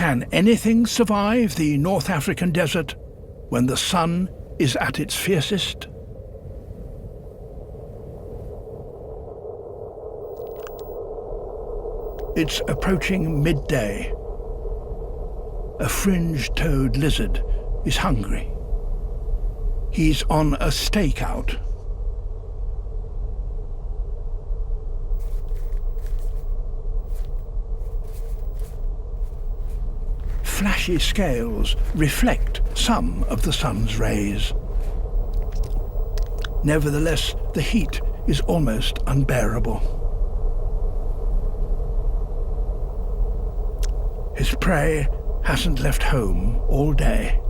Can anything survive the North African desert when the sun is at its fiercest? It's approaching midday. A fringe-toed lizard is hungry. He's on a stakeout. Flashy scales reflect some of the sun's rays. Nevertheless, the heat is almost unbearable. His prey hasn't left home all day.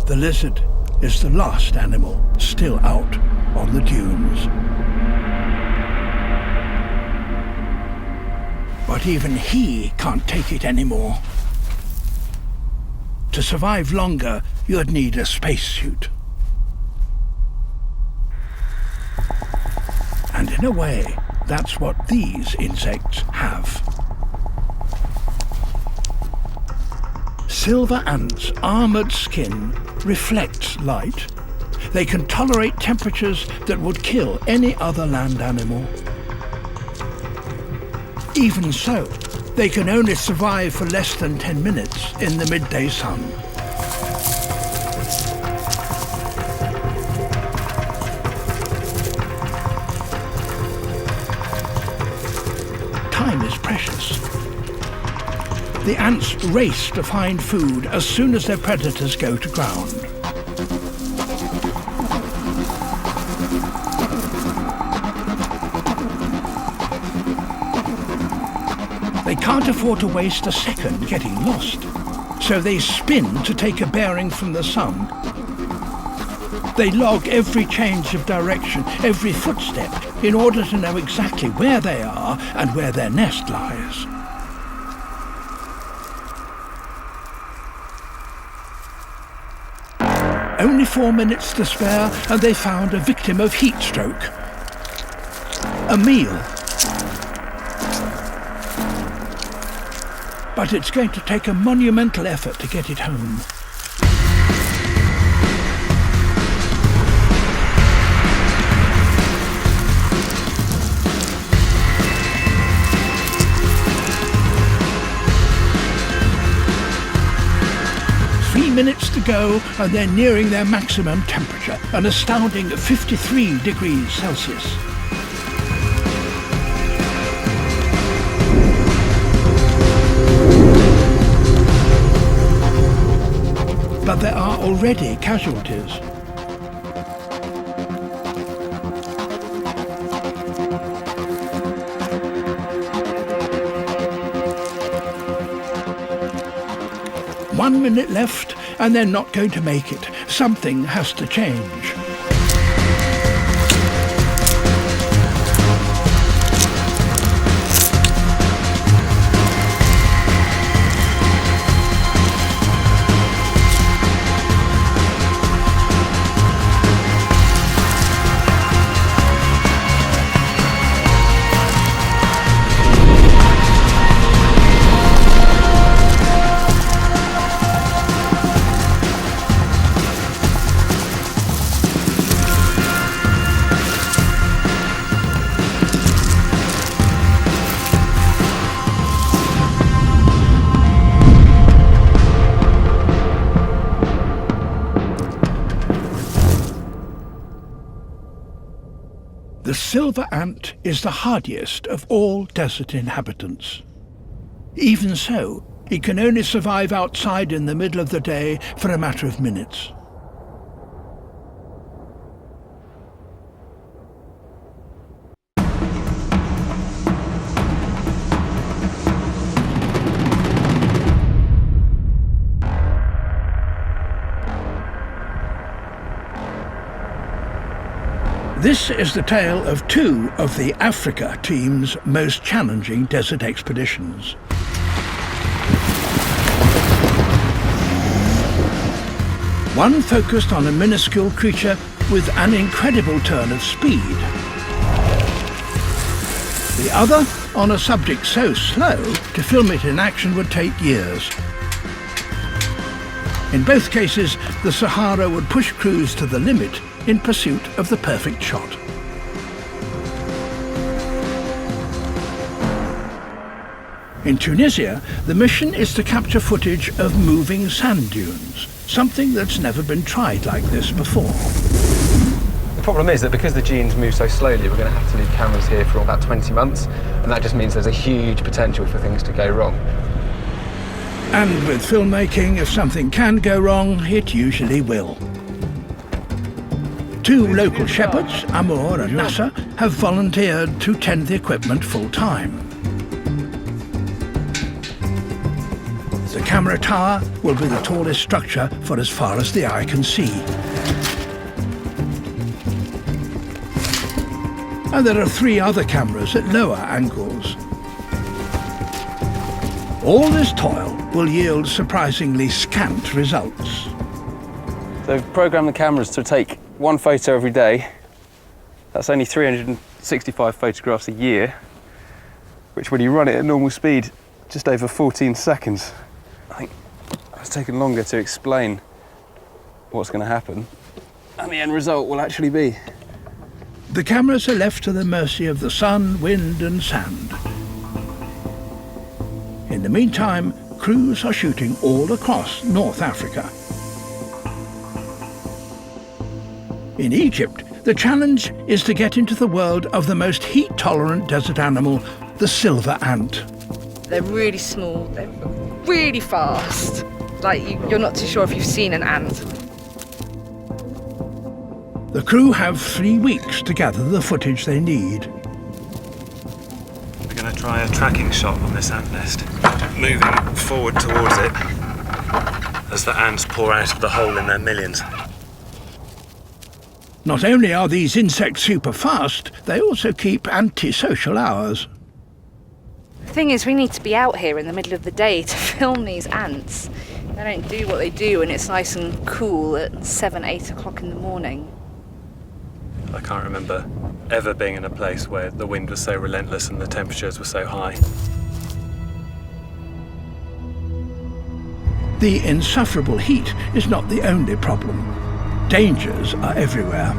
The lizard is the last animal still out on the dunes. But even he can't take it anymore. To survive longer, you'd need a spacesuit. And in a way, that's what these insects have. Silver ants' armored skin reflects light. They can tolerate temperatures that would kill any other land animal. Even so, they can only survive for less than 10 minutes in the midday sun. Time is precious. The ants race to find food as soon as their predators go to ground. They can't afford to waste a second getting lost, so they spin to take a bearing from the sun. They log every change of direction, every footstep, in order to know exactly where they are and where their nest lies. Only 4 minutes to spare, and they found a victim of heat stroke. A meal. But it's going to take a monumental effort to get it home. Minutes to go, and they're nearing their maximum temperature, an astounding 53 degrees Celsius. But there are already casualties. One minute left, and they're not going to make it. Something has to change. The silver ant is the hardiest of all desert inhabitants. Even so, it can only survive outside in the middle of the day for a matter of minutes. This is the tale of two of the Africa team's most challenging desert expeditions. One focused on a minuscule creature with an incredible turn of speed. The other on a subject so slow, to film it in action would take years. In both cases, the Sahara would push crews to the limit in pursuit of the perfect shot. In Tunisia, the mission is to capture footage of moving sand dunes, something that's never been tried like this before. The problem is that because the genes move so slowly, we're going to have to leave cameras here for about 20 months, and that just means there's a huge potential for things to go wrong. And with filmmaking, if something can go wrong, it usually will. Two local shepherds, Amour and Nasser, have volunteered to tend the equipment full-time. The camera tower will be the tallest structure for as far as the eye can see. And there are 3 other cameras at lower angles. All this toil will yield surprisingly scant results. So we've programmed the cameras to take 1 photo every day. That's only 365 photographs a year, which when you run it at normal speed, just over 14 seconds. I think it's taken longer to explain what's going to happen, and the end result will actually be. The cameras are left to the mercy of the sun, wind and sand. In the meantime, crews are shooting all across North Africa. In Egypt, the challenge is to get into the world of the most heat-tolerant desert animal, the silver ant. They're really small, they're really fast. Like, you're not too sure if you've seen an ant. The crew have 3 weeks to gather the footage they need. We're going to try a tracking shot on this ant nest, moving forward towards it as the ants pour out of the hole in their millions. Not only are these insects super fast, they also keep antisocial hours. The thing is, we need to be out here in the middle of the day to film these ants. They don't do what they do when it's nice and cool at 7, 8 o'clock in the morning. I can't remember ever being in a place where the wind was so relentless and the temperatures were so high. The insufferable heat is not the only problem. Dangers are everywhere.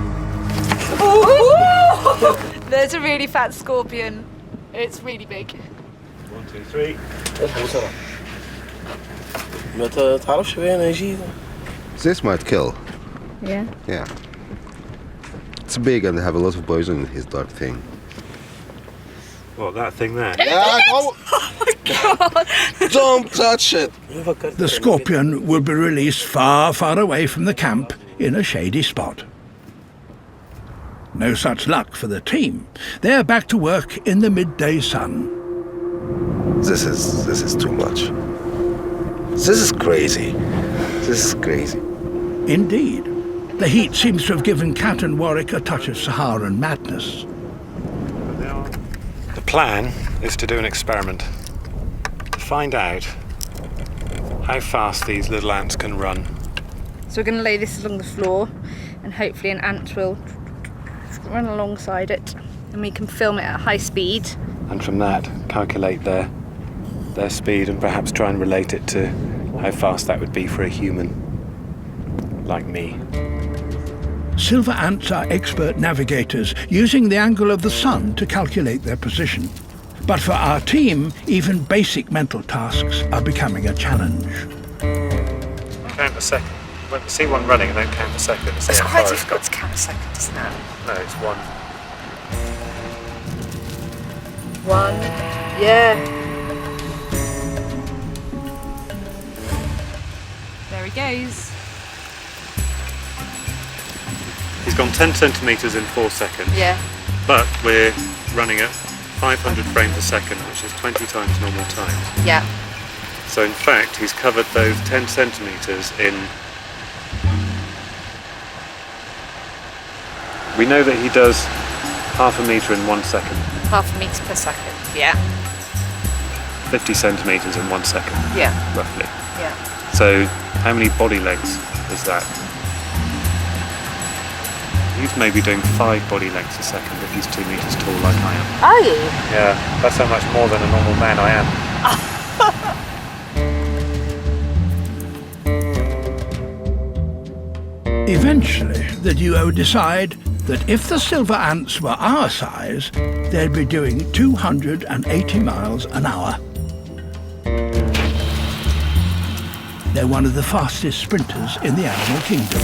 Ooh! There's a really fat scorpion. It's really big. 1, 2, 3. This might kill. Yeah. Yeah. It's big and have a lot of poison in his dark thing. What, that thing there? Oh my God! Don't touch it! The scorpion will be released far, far away from the camp in a shady spot. No such luck for the team. They're back to work in the midday sun. This is too much. This is crazy. This is crazy. Indeed. The heat seems to have given Cat and Warwick a touch of Saharan madness. The plan is to do an experiment. To find out how fast these little ants can run. So we're going to lay this along the floor, and hopefully an ant will run alongside it, and we can film it at high speed. And from that, calculate their speed and perhaps try and relate it to how fast that would be for a human like me. Silver ants are expert navigators, using the angle of the sun to calculate their position. But for our team, even basic mental tasks are becoming a challenge. Count a second. When you see one running and then count a second. It's quite difficult to count a second, isn't it? No, it's 1. 1. Yeah. There he goes. He's gone 10 centimetres in 4 seconds. Yeah. But we're running at 500 frames a second, which is 20 times normal times. Yeah. So in fact, he's covered those 10 centimetres in... We know that he does half a metre in 1 second. Half a metre per second. Yeah. 50 centimetres in 1 second. Yeah. Roughly. Yeah. So how many body lengths is that. He's maybe doing 5 body lengths a second if he's 2 meters tall like I am. Are you? Yeah, that's how much more than a normal man I am. Eventually, the duo decide that if the silver ants were our size, they'd be doing 280 miles an hour. They're one of the fastest sprinters in the animal kingdom.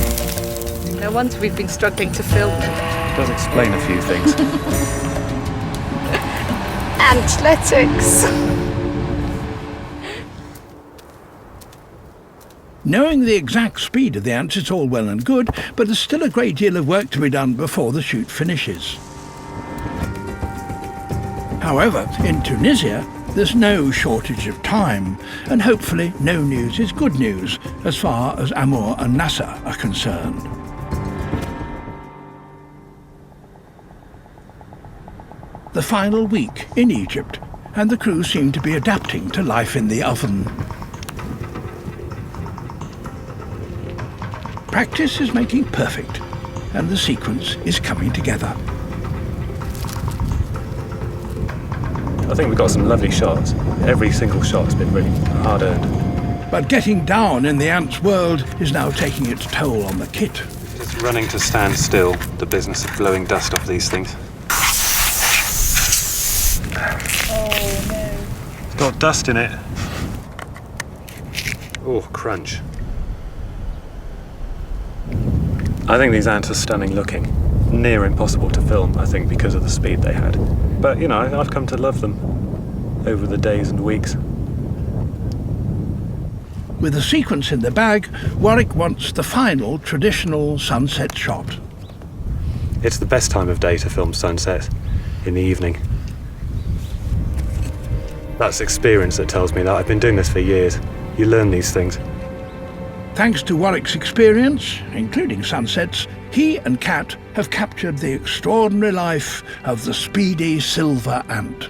No wonder we've been struggling to film them. It does explain a few things. Athletics. Knowing the exact speed of the ants is all well and good, but there's still a great deal of work to be done before the shoot finishes. However, in Tunisia, there's no shortage of time, and hopefully no news is good news as far as Amour and Nasser are concerned. The final week in Egypt, and the crew seem to be adapting to life in the oven. Practice is making perfect, and the sequence is coming together. I think we've got some lovely shots. Every single shot's been really hard-earned. But getting down in the ants' world is now taking its toll on the kit. It's running to stand still, the business of blowing dust off these things. Oh no. It's got dust in it. Oh, crunch. I think these ants are stunning looking. Near impossible to film, I think, because of the speed they had. But, you know, I've come to love them over the days and weeks. With the sequence in the bag, Warwick wants the final traditional sunset shot. It's the best time of day to film sunsets, in the evening. That's experience that tells me that. I've been doing this for years. You learn these things. Thanks to Warwick's experience, including sunsets, he and Kat have captured the extraordinary life of the speedy silver ant.